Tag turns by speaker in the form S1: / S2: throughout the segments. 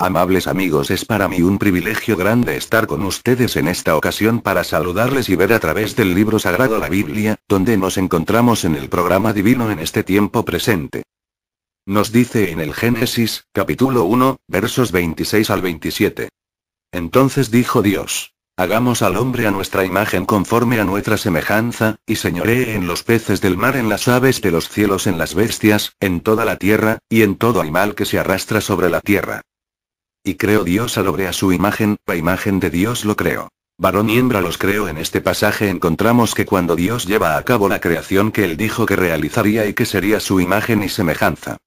S1: Amables amigos, es para mí un privilegio grande estar con ustedes en esta ocasión para saludarles y ver a través del libro sagrado la Biblia, donde nos encontramos en el programa divino en este tiempo presente. Nos dice en el Génesis, capítulo 1, versos 26 al 27. Entonces dijo Dios: hagamos al hombre a nuestra imagen conforme a nuestra semejanza, y señoree en los peces del mar, en las aves de los cielos, en las bestias, en toda la tierra, y en todo animal que se arrastra sobre la tierra. Y creó Dios al hombre a su imagen, la imagen de Dios lo creó. Varón y hembra los creó. En este pasaje encontramos que cuando Dios lleva a cabo la creación que Él dijo que realizaría y que sería su imagen y semejanza.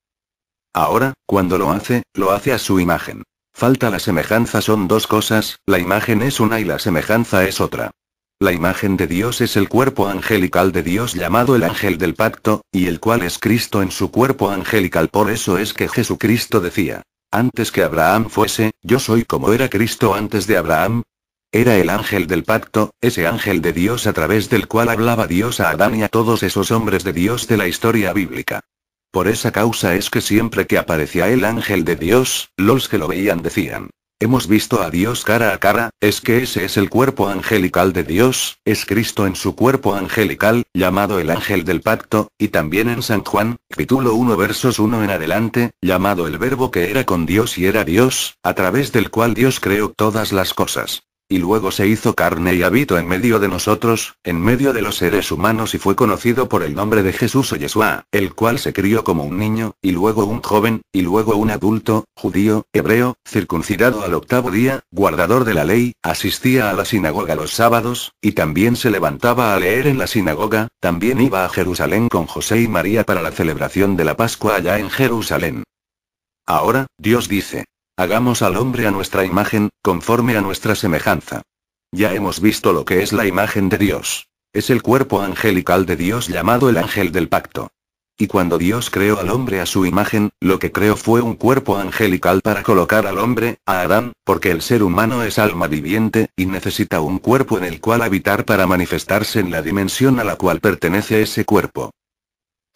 S1: Ahora, cuando lo hace a su imagen. Falta la semejanza. Son dos cosas, la imagen es una y la semejanza es otra. La imagen de Dios es el cuerpo angelical de Dios llamado el ángel del pacto, y el cual es Cristo en su cuerpo angelical. Por eso es que Jesucristo decía: antes que Abraham fuese, yo soy. Como era Cristo antes de Abraham. Era el ángel del pacto, ese ángel de Dios a través del cual hablaba Dios a Adán y a todos esos hombres de Dios de la historia bíblica. Por esa causa es que siempre que aparecía el ángel de Dios, los que lo veían decían: hemos visto a Dios cara a cara. Es que ese es el cuerpo angelical de Dios, es Cristo en su cuerpo angelical, llamado el ángel del pacto, y también en San Juan, capítulo 1 versos 1 en adelante, llamado el verbo que era con Dios y era Dios, a través del cual Dios creó todas las cosas. Y luego se hizo carne y habitó en medio de nosotros, en medio de los seres humanos, y fue conocido por el nombre de Jesús o Yeshua, el cual se crió como un niño, y luego un joven, y luego un adulto, judío, hebreo, circuncidado al octavo día, guardador de la ley, asistía a la sinagoga los sábados, y también se levantaba a leer en la sinagoga. También iba a Jerusalén con José y María para la celebración de la Pascua allá en Jerusalén. Ahora, Dios dice: hagamos al hombre a nuestra imagen, conforme a nuestra semejanza. Ya hemos visto lo que es la imagen de Dios. Es el cuerpo angelical de Dios llamado el ángel del pacto. Y cuando Dios creó al hombre a su imagen, lo que creó fue un cuerpo angelical para colocar al hombre, a Adán, porque el ser humano es alma viviente, y necesita un cuerpo en el cual habitar para manifestarse en la dimensión a la cual pertenece ese cuerpo.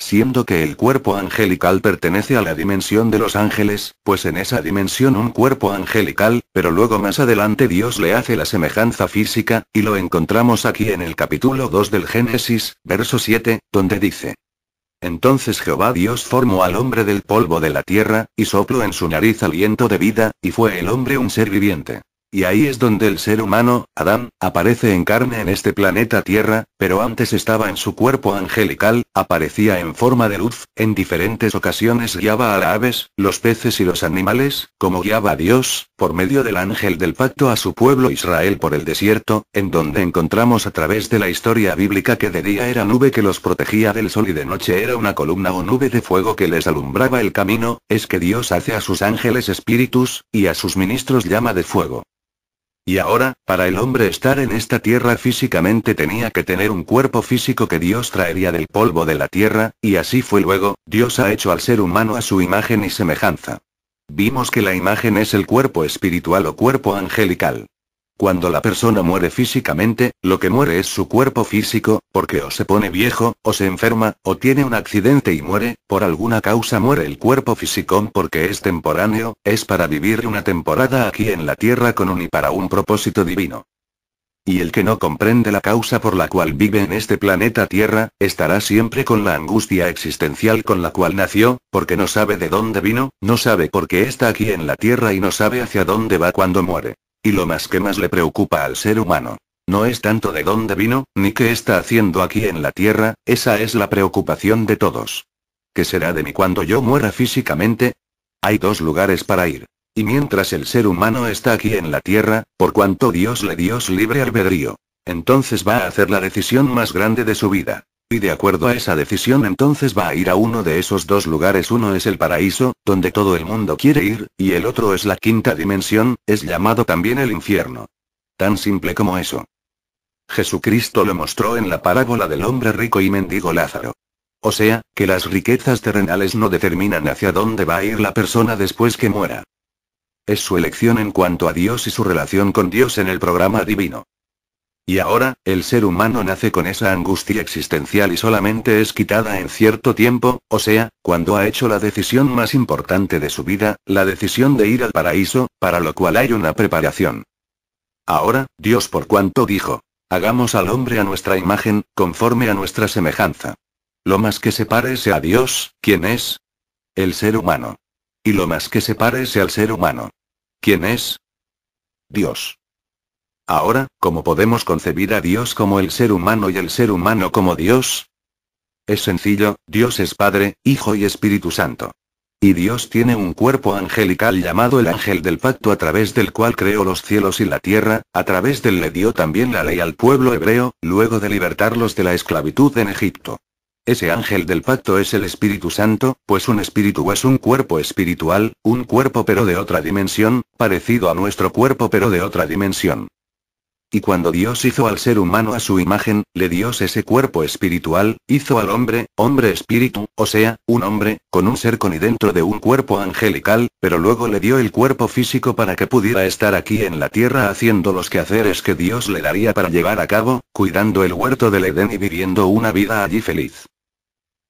S1: Siendo que el cuerpo angelical pertenece a la dimensión de los ángeles, pues en esa dimensión un cuerpo angelical, pero luego más adelante Dios le hace la semejanza física, y lo encontramos aquí en el capítulo 2 del Génesis, verso 7, donde dice: entonces Jehová Dios formó al hombre del polvo de la tierra, y sopló en su nariz aliento de vida, y fue el hombre un ser viviente. Y ahí es donde el ser humano, Adán, aparece en carne en este planeta Tierra, pero antes estaba en su cuerpo angelical, aparecía en forma de luz, en diferentes ocasiones guiaba a las aves, los peces y los animales, como guiaba a Dios, por medio del ángel del pacto a su pueblo Israel por el desierto, en donde encontramos a través de la historia bíblica que de día era nube que los protegía del sol y de noche era una columna o nube de fuego que les alumbraba el camino. Es que Dios hace a sus ángeles espíritus, y a sus ministros llama de fuego. Y ahora, para el hombre estar en esta tierra físicamente tenía que tener un cuerpo físico que Dios traería del polvo de la tierra, y así fue luego. Dios ha hecho al ser humano a su imagen y semejanza. Vimos que la imagen es el cuerpo espiritual o cuerpo angelical. Cuando la persona muere físicamente, lo que muere es su cuerpo físico, porque o se pone viejo, o se enferma, o tiene un accidente y muere. Por alguna causa muere el cuerpo físico porque es temporáneo, es para vivir una temporada aquí en la tierra con un y para un propósito divino. Y el que no comprende la causa por la cual vive en este planeta Tierra, estará siempre con la angustia existencial con la cual nació, porque no sabe de dónde vino, no sabe por qué está aquí en la tierra y no sabe hacia dónde va cuando muere. Y lo más que más le preocupa al ser humano no es tanto de dónde vino, ni qué está haciendo aquí en la tierra, esa es la preocupación de todos. ¿Qué será de mí cuando yo muera físicamente? Hay dos lugares para ir. Y mientras el ser humano está aquí en la tierra, por cuanto Dios le dio libre albedrío, entonces va a hacer la decisión más grande de su vida. Y de acuerdo a esa decisión entonces va a ir a uno de esos dos lugares. Uno es el paraíso, donde todo el mundo quiere ir, y el otro es la quinta dimensión, es llamado también el infierno. Tan simple como eso. Jesucristo lo mostró en la parábola del hombre rico y mendigo Lázaro. O sea, que las riquezas terrenales no determinan hacia dónde va a ir la persona después que muera. Es su elección en cuanto a Dios y su relación con Dios en el programa divino. Y ahora, el ser humano nace con esa angustia existencial y solamente es quitada en cierto tiempo, o sea, cuando ha hecho la decisión más importante de su vida, la decisión de ir al paraíso, para lo cual hay una preparación. Ahora, Dios por cuanto dijo, hagamos al hombre a nuestra imagen, conforme a nuestra semejanza. Lo más que se parece a Dios, ¿quién es? El ser humano. Y lo más que se parece al ser humano. ¿Quién es? Dios. Ahora, ¿cómo podemos concebir a Dios como el ser humano y el ser humano como Dios? Es sencillo, Dios es Padre, Hijo y Espíritu Santo. Y Dios tiene un cuerpo angelical llamado el ángel del pacto a través del cual creó los cielos y la tierra, a través del le dio también la ley al pueblo hebreo, luego de libertarlos de la esclavitud en Egipto. Ese ángel del pacto es el Espíritu Santo, pues un espíritu es un cuerpo espiritual, un cuerpo pero de otra dimensión, parecido a nuestro cuerpo pero de otra dimensión. Y cuando Dios hizo al ser humano a su imagen, le dio ese cuerpo espiritual, hizo al hombre, hombre espíritu, o sea, un hombre, con un ser con y dentro de un cuerpo angelical, pero luego le dio el cuerpo físico para que pudiera estar aquí en la tierra haciendo los quehaceres que Dios le daría para llevar a cabo, cuidando el huerto del Edén y viviendo una vida allí feliz.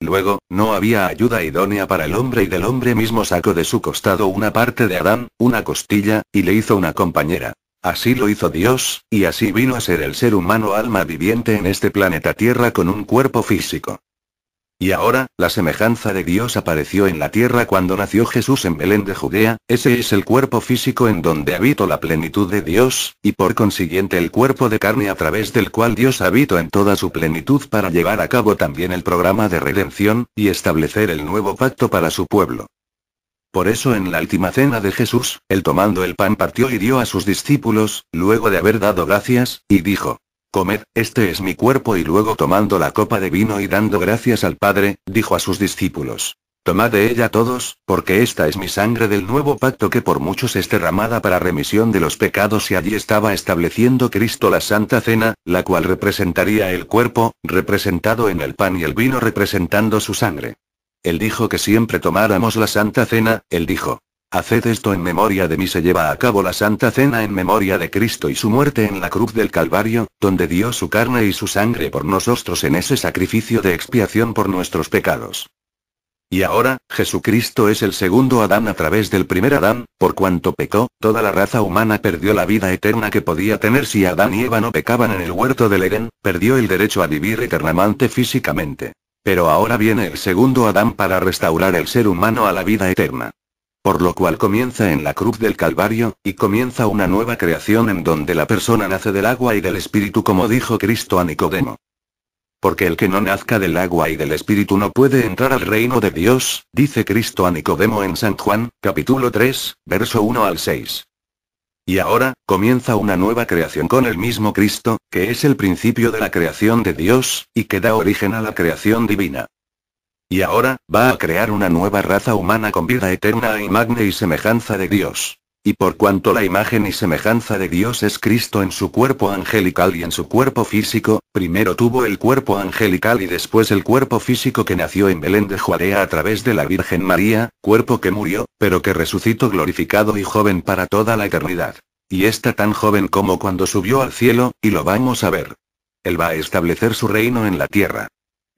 S1: Luego, no había ayuda idónea para el hombre y del hombre mismo sacó de su costado una parte de Adán, una costilla, y le hizo una compañera. Así lo hizo Dios, y así vino a ser el ser humano alma viviente en este planeta Tierra con un cuerpo físico. Y ahora, la semejanza de Dios apareció en la tierra cuando nació Jesús en Belén de Judea, ese es el cuerpo físico en donde habitó la plenitud de Dios, y por consiguiente el cuerpo de carne a través del cual Dios habitó en toda su plenitud para llevar a cabo también el programa de redención, y establecer el nuevo pacto para su pueblo. Por eso en la última cena de Jesús, él tomando el pan partió y dio a sus discípulos, luego de haber dado gracias, y dijo, comed, este es mi cuerpo y luego tomando la copa de vino y dando gracias al Padre, dijo a sus discípulos, tomad de ella todos, porque esta es mi sangre del nuevo pacto que por muchos es derramada para remisión de los pecados y allí estaba estableciendo Cristo la Santa Cena, la cual representaría el cuerpo, representado en el pan y el vino representando su sangre. Él dijo que siempre tomáramos la Santa Cena, él dijo, haced esto en memoria de mí. Se lleva a cabo la Santa Cena en memoria de Cristo y su muerte en la cruz del Calvario, donde dio su carne y su sangre por nosotros en ese sacrificio de expiación por nuestros pecados. Y ahora, Jesucristo es el segundo Adán a través del primer Adán, por cuanto pecó, toda la raza humana perdió la vida eterna que podía tener si Adán y Eva no pecaban en el huerto del Edén, perdió el derecho a vivir eternamente físicamente. Pero ahora viene el segundo Adán para restaurar el ser humano a la vida eterna. Por lo cual comienza en la cruz del Calvario, y comienza una nueva creación en donde la persona nace del agua y del espíritu como dijo Cristo a Nicodemo. Porque el que no nazca del agua y del espíritu no puede entrar al reino de Dios, dice Cristo a Nicodemo en San Juan, capítulo 3, verso 1 al 6. Y ahora, comienza una nueva creación con el mismo Cristo, que es el principio de la creación de Dios, y que da origen a la creación divina. Y ahora, va a crear una nueva raza humana con vida eterna a imagen y semejanza de Dios. Y por cuanto la imagen y semejanza de Dios es Cristo en su cuerpo angelical y en su cuerpo físico, primero tuvo el cuerpo angelical y después el cuerpo físico que nació en Belén de Judea a través de la Virgen María, cuerpo que murió, pero que resucitó glorificado y joven para toda la eternidad. Y está tan joven como cuando subió al cielo, y lo vamos a ver. Él va a establecer su reino en la tierra.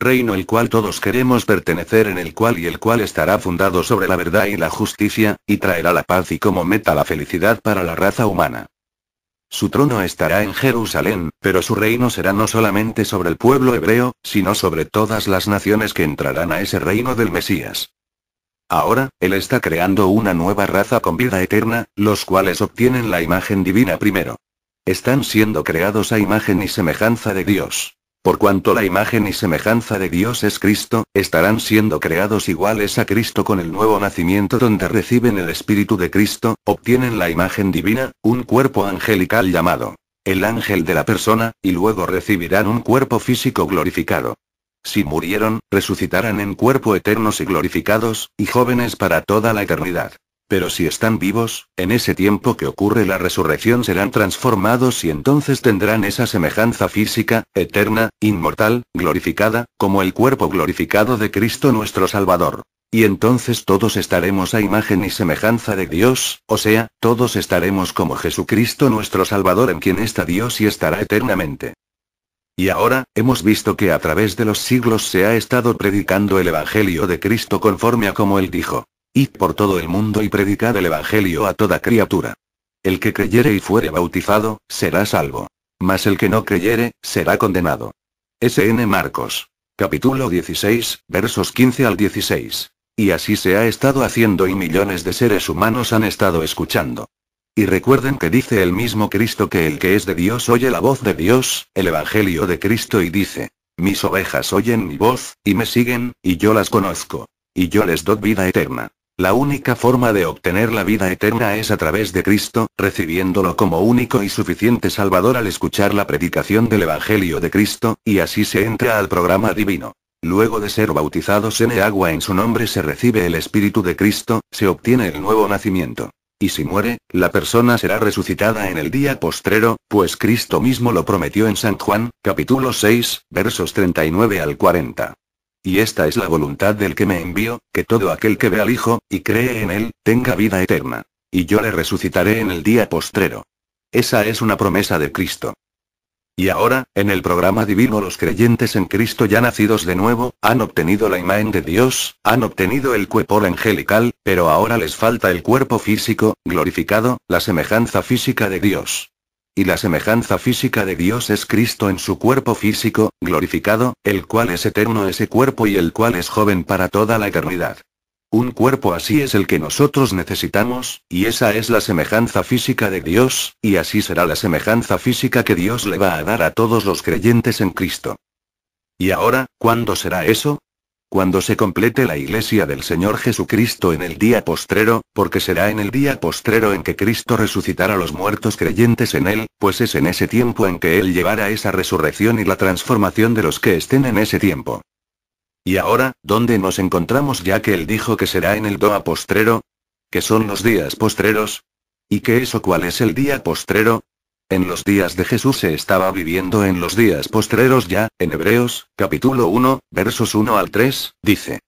S1: Reino el cual todos queremos pertenecer en el cual y el cual estará fundado sobre la verdad y la justicia, y traerá la paz y como meta la felicidad para la raza humana. Su trono estará en Jerusalén, pero su reino será no solamente sobre el pueblo hebreo, sino sobre todas las naciones que entrarán a ese reino del Mesías. Ahora, él está creando una nueva raza con vida eterna, los cuales obtienen la imagen divina primero. Están siendo creados a imagen y semejanza de Dios. Por cuanto la imagen y semejanza de Dios es Cristo, estarán siendo creados iguales a Cristo con el nuevo nacimiento donde reciben el Espíritu de Cristo, obtienen la imagen divina, un cuerpo angelical llamado el ángel de la persona, y luego recibirán un cuerpo físico glorificado. Si murieron, resucitarán en cuerpo eternos y glorificados, y jóvenes para toda la eternidad. Pero si están vivos, en ese tiempo que ocurre la resurrección serán transformados y entonces tendrán esa semejanza física, eterna, inmortal, glorificada, como el cuerpo glorificado de Cristo nuestro Salvador. Y entonces todos estaremos a imagen y semejanza de Dios, o sea, todos estaremos como Jesucristo nuestro Salvador, en quien está Dios y estará eternamente. Y ahora, hemos visto que a través de los siglos se ha estado predicando el Evangelio de Cristo conforme a como Él dijo. Id por todo el mundo y predicad el Evangelio a toda criatura. El que creyere y fuere bautizado, será salvo. Mas el que no creyere, será condenado. S.N. Marcos. Capítulo 16, versos 15 al 16. Y así se ha estado haciendo y millones de seres humanos han estado escuchando. Y recuerden que dice el mismo Cristo que el que es de Dios oye la voz de Dios, el Evangelio de Cristo, y dice: mis ovejas oyen mi voz, y me siguen, y yo las conozco. Y yo les doy vida eterna. La única forma de obtener la vida eterna es a través de Cristo, recibiéndolo como único y suficiente Salvador al escuchar la predicación del Evangelio de Cristo, y así se entra al programa divino. Luego de ser bautizados en agua en su nombre se recibe el Espíritu de Cristo, se obtiene el nuevo nacimiento. Y si muere, la persona será resucitada en el día postrero, pues Cristo mismo lo prometió en San Juan, capítulo 6, versos 39 al 40. Y esta es la voluntad del que me envió, que todo aquel que ve al Hijo, y cree en él, tenga vida eterna. Y yo le resucitaré en el día postrero. Esa es una promesa de Cristo. Y ahora, en el programa divino, los creyentes en Cristo ya nacidos de nuevo, han obtenido la imagen de Dios, han obtenido el cuerpo angelical, pero ahora les falta el cuerpo físico, glorificado, la semejanza física de Dios. Y la semejanza física de Dios es Cristo en su cuerpo físico, glorificado, el cual es eterno ese cuerpo y el cual es joven para toda la eternidad. Un cuerpo así es el que nosotros necesitamos, y esa es la semejanza física de Dios, y así será la semejanza física que Dios le va a dar a todos los creyentes en Cristo. ¿Y ahora, cuándo será eso? Cuando se complete la iglesia del Señor Jesucristo en el día postrero, porque será en el día postrero en que Cristo resucitará a los muertos creyentes en Él, pues es en ese tiempo en que Él llevará esa resurrección y la transformación de los que estén en ese tiempo. ¿Y ahora, dónde nos encontramos ya que Él dijo que será en el día postrero? ¿Qué son los días postreros? ¿Y qué es o cuál es el día postrero? En los días de Jesús se estaba viviendo en los días postreros ya, en Hebreos, capítulo 1, versos 1 al 3, dice: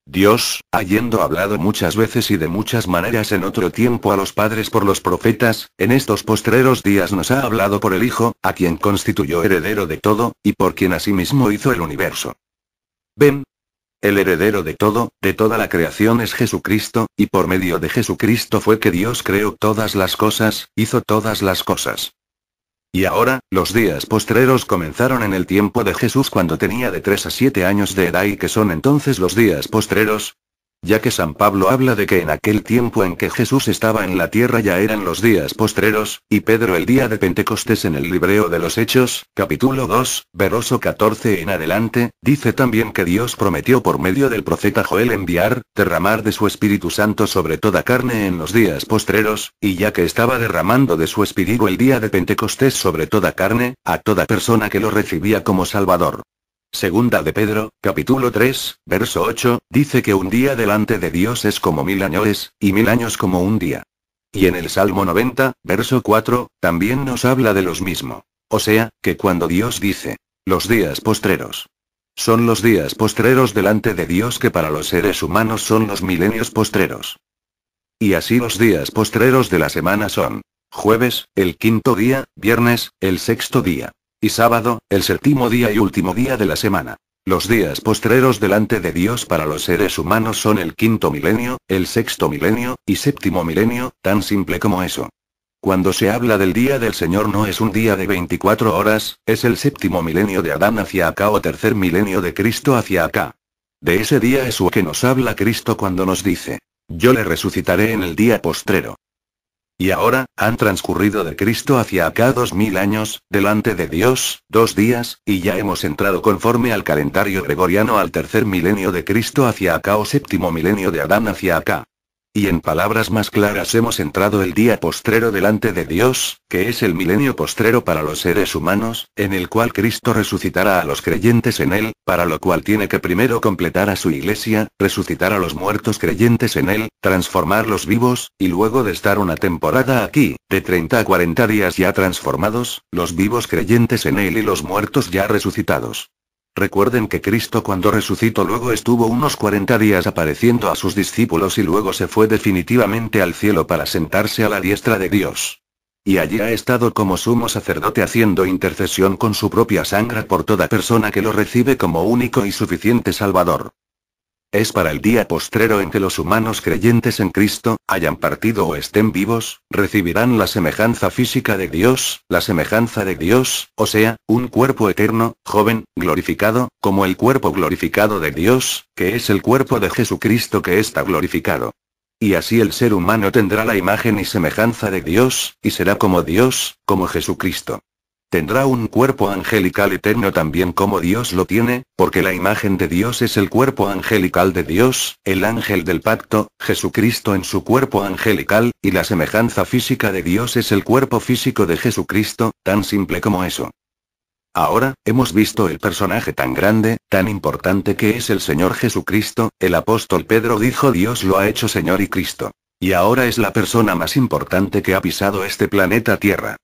S1: Dios, habiendo hablado muchas veces y de muchas maneras en otro tiempo a los padres por los profetas, en estos postreros días nos ha hablado por el Hijo, a quien constituyó heredero de todo, y por quien asimismo hizo el universo. Ven. El heredero de todo, de toda la creación es Jesucristo, y por medio de Jesucristo fue que Dios creó todas las cosas, hizo todas las cosas. Y ahora, los días postreros comenzaron en el tiempo de Jesús cuando tenía de 3 a 7 años de edad. ¿Y qué son entonces los días postreros? Ya que San Pablo habla de que en aquel tiempo en que Jesús estaba en la tierra ya eran los días postreros, y Pedro el día de Pentecostés en el libro de los Hechos, capítulo 2, verso 14 en adelante, dice también que Dios prometió por medio del profeta Joel derramar de su Espíritu Santo sobre toda carne en los días postreros, y ya que estaba derramando de su Espíritu el día de Pentecostés sobre toda carne, a toda persona que lo recibía como Salvador. Segunda de Pedro, capítulo 3, verso 8, dice que un día delante de Dios es como 1000 años, y 1000 años como un día. Y en el Salmo 90, verso 4, también nos habla de los mismos. O sea, que cuando Dios dice, los días postreros, son los días postreros delante de Dios, que para los seres humanos son los milenios postreros. Y así los días postreros de la semana son: jueves, el 5.º día, viernes, el 6.º día. Y sábado, el 7.º día y último día de la semana. Los días postreros delante de Dios para los seres humanos son el 5.º milenio, el 6.º milenio, y 7.º milenio, tan simple como eso. Cuando se habla del día del Señor no es un día de 24 horas, es el 7.º milenio de Adán hacia acá o 3.er milenio de Cristo hacia acá. De ese día es que nos habla Cristo cuando nos dice: yo le resucitaré en el día postrero. Y ahora, han transcurrido de Cristo hacia acá 2000 años, delante de Dios, 2 días, y ya hemos entrado conforme al calendario gregoriano al 3.er milenio de Cristo hacia acá o 7.º milenio de Adán hacia acá. Y en palabras más claras hemos entrado el día postrero delante de Dios, que es el milenio postrero para los seres humanos, en el cual Cristo resucitará a los creyentes en él, para lo cual tiene que primero completar a su iglesia, resucitar a los muertos creyentes en él, transformar los vivos, y luego de estar una temporada aquí, de 30 a 40 días ya transformados, los vivos creyentes en él y los muertos ya resucitados. Recuerden que Cristo cuando resucitó luego estuvo unos 40 días apareciendo a sus discípulos y luego se fue definitivamente al cielo para sentarse a la diestra de Dios. Y allí ha estado como sumo sacerdote haciendo intercesión con su propia sangre por toda persona que lo recibe como único y suficiente Salvador. Es para el día postrero en que los humanos creyentes en Cristo, hayan partido o estén vivos, recibirán la semejanza física de Dios, la semejanza de Dios, o sea, un cuerpo eterno, joven, glorificado, como el cuerpo glorificado de Dios, que es el cuerpo de Jesucristo que está glorificado. Y así el ser humano tendrá la imagen y semejanza de Dios, y será como Dios, como Jesucristo. Tendrá un cuerpo angelical eterno también como Dios lo tiene, porque la imagen de Dios es el cuerpo angelical de Dios, el ángel del pacto, Jesucristo en su cuerpo angelical, y la semejanza física de Dios es el cuerpo físico de Jesucristo, tan simple como eso. Ahora, hemos visto el personaje tan grande, tan importante que es el Señor Jesucristo. El apóstol Pedro dijo: Dios lo ha hecho Señor y Cristo. Y ahora es la persona más importante que ha pisado este planeta Tierra.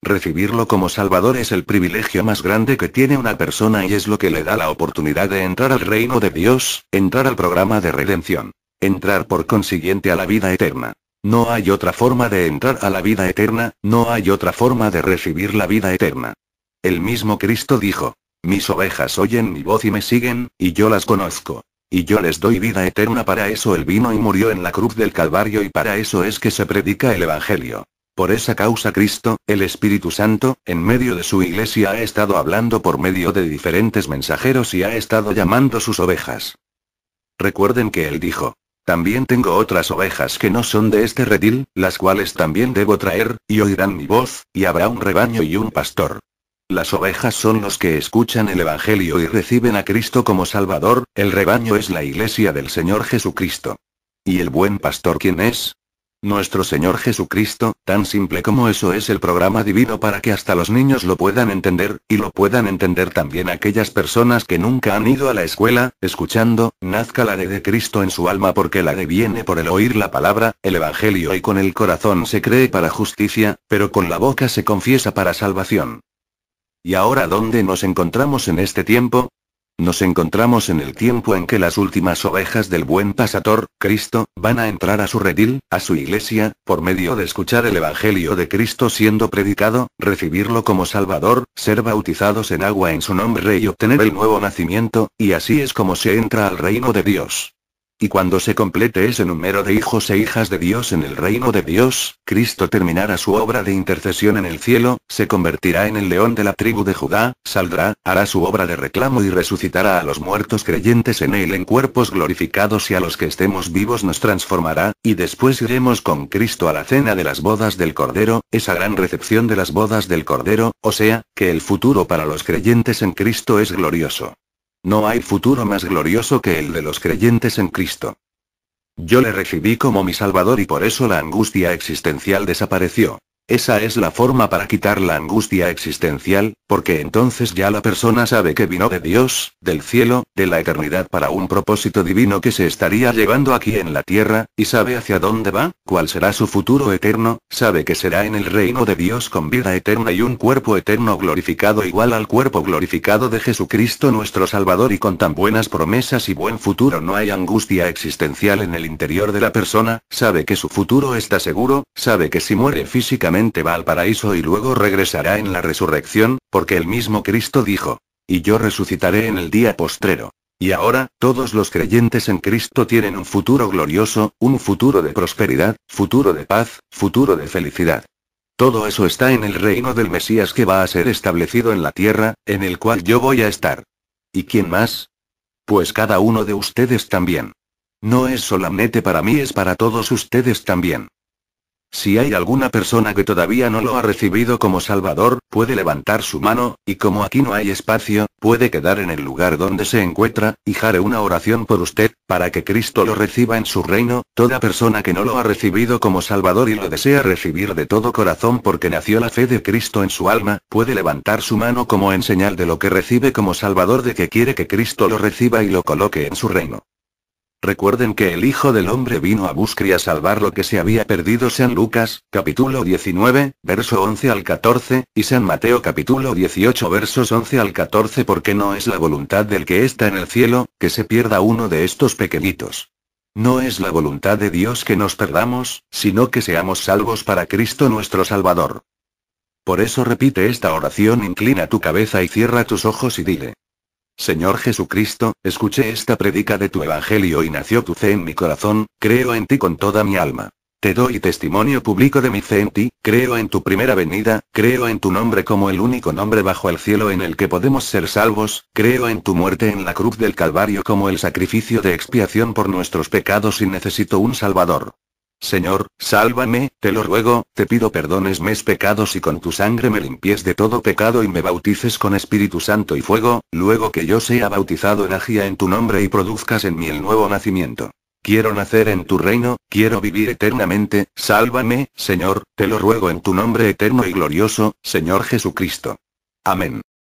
S1: Recibirlo como Salvador es el privilegio más grande que tiene una persona y es lo que le da la oportunidad de entrar al reino de Dios, entrar al programa de redención. Entrar por consiguiente a la vida eterna. No hay otra forma de entrar a la vida eterna, no hay otra forma de recibir la vida eterna. El mismo Cristo dijo: mis ovejas oyen mi voz y me siguen, y yo las conozco. Y yo les doy vida eterna. Para eso Él vino y murió en la cruz del Calvario y para eso es que se predica el Evangelio. Por esa causa Cristo, el Espíritu Santo, en medio de su iglesia ha estado hablando por medio de diferentes mensajeros y ha estado llamando sus ovejas. Recuerden que Él dijo: también tengo otras ovejas que no son de este redil, las cuales también debo traer, y oirán mi voz, y habrá un rebaño y un pastor. Las ovejas son los que escuchan el Evangelio y reciben a Cristo como Salvador, el rebaño es la iglesia del Señor Jesucristo. ¿Y el buen pastor quién es? Nuestro Señor Jesucristo. Tan simple como eso es el programa divino para que hasta los niños lo puedan entender, y lo puedan entender también aquellas personas que nunca han ido a la escuela, escuchando: nazca la de Cristo en su alma porque la de viene por el oír la palabra, el Evangelio, y con el corazón se cree para justicia, pero con la boca se confiesa para salvación. ¿Y ahora dónde nos encontramos en este tiempo? Nos encontramos en el tiempo en que las últimas ovejas del buen pastor, Cristo, van a entrar a su redil, a su iglesia, por medio de escuchar el Evangelio de Cristo siendo predicado, recibirlo como Salvador, ser bautizados en agua en su nombre y obtener el nuevo nacimiento, y así es como se entra al reino de Dios. Y cuando se complete ese número de hijos e hijas de Dios en el reino de Dios, Cristo terminará su obra de intercesión en el cielo, se convertirá en el león de la tribu de Judá, saldrá, hará su obra de reclamo y resucitará a los muertos creyentes en él en cuerpos glorificados y a los que estemos vivos nos transformará, y después iremos con Cristo a la cena de las bodas del Cordero, esa gran recepción de las bodas del Cordero, o sea, que el futuro para los creyentes en Cristo es glorioso. No hay futuro más glorioso que el de los creyentes en Cristo. Yo le recibí como mi Salvador y por eso la angustia existencial desapareció. Esa es la forma para quitar la angustia existencial, porque entonces ya la persona sabe que vino de Dios, del cielo, de la eternidad para un propósito divino que se estaría llevando aquí en la tierra, y sabe hacia dónde va, cuál será su futuro eterno, sabe que será en el reino de Dios con vida eterna y un cuerpo eterno glorificado igual al cuerpo glorificado de Jesucristo nuestro Salvador y con tan buenas promesas y buen futuro no hay angustia existencial en el interior de la persona, sabe que su futuro está seguro, sabe que si muere físicamente va al paraíso y luego regresará en la resurrección, porque el mismo Cristo dijo: y yo resucitaré en el día postrero. Y ahora, todos los creyentes en Cristo tienen un futuro glorioso, un futuro de prosperidad, futuro de paz, futuro de felicidad. Todo eso está en el reino del Mesías que va a ser establecido en la tierra, en el cual yo voy a estar. ¿Y quién más? Pues cada uno de ustedes también. No es solamente para mí, es para todos ustedes también. Si hay alguna persona que todavía no lo ha recibido como Salvador, puede levantar su mano, y como aquí no hay espacio, puede quedar en el lugar donde se encuentra, y haré una oración por usted, para que Cristo lo reciba en su reino. Toda persona que no lo ha recibido como Salvador y lo desea recibir de todo corazón porque nació la fe de Cristo en su alma, puede levantar su mano como en señal de lo que recibe como Salvador, de que quiere que Cristo lo reciba y lo coloque en su reino. Recuerden que el Hijo del Hombre vino a buscar y a salvar lo que se había perdido. San Lucas, capítulo 19, verso 11 al 14, y San Mateo capítulo 18 versos 11 al 14. Porque no es la voluntad del que está en el cielo, que se pierda uno de estos pequeñitos. No es la voluntad de Dios que nos perdamos, sino que seamos salvos para Cristo nuestro Salvador. Por eso repite esta oración, inclina tu cabeza y cierra tus ojos y dile: Señor Jesucristo, escuché esta prédica de tu Evangelio y nació tu fe en mi corazón, creo en ti con toda mi alma. Te doy testimonio público de mi fe en ti, creo en tu primera venida, creo en tu nombre como el único nombre bajo el cielo en el que podemos ser salvos, creo en tu muerte en la cruz del Calvario como el sacrificio de expiación por nuestros pecados y necesito un Salvador. Señor, sálvame, te lo ruego, te pido perdones mis pecados y con tu sangre me limpies de todo pecado y me bautices con Espíritu Santo y fuego, luego que yo sea bautizado en agua en tu nombre y produzcas en mí el nuevo nacimiento. Quiero nacer en tu reino, quiero vivir eternamente, sálvame, Señor, te lo ruego en tu nombre eterno y glorioso, Señor Jesucristo. Amén.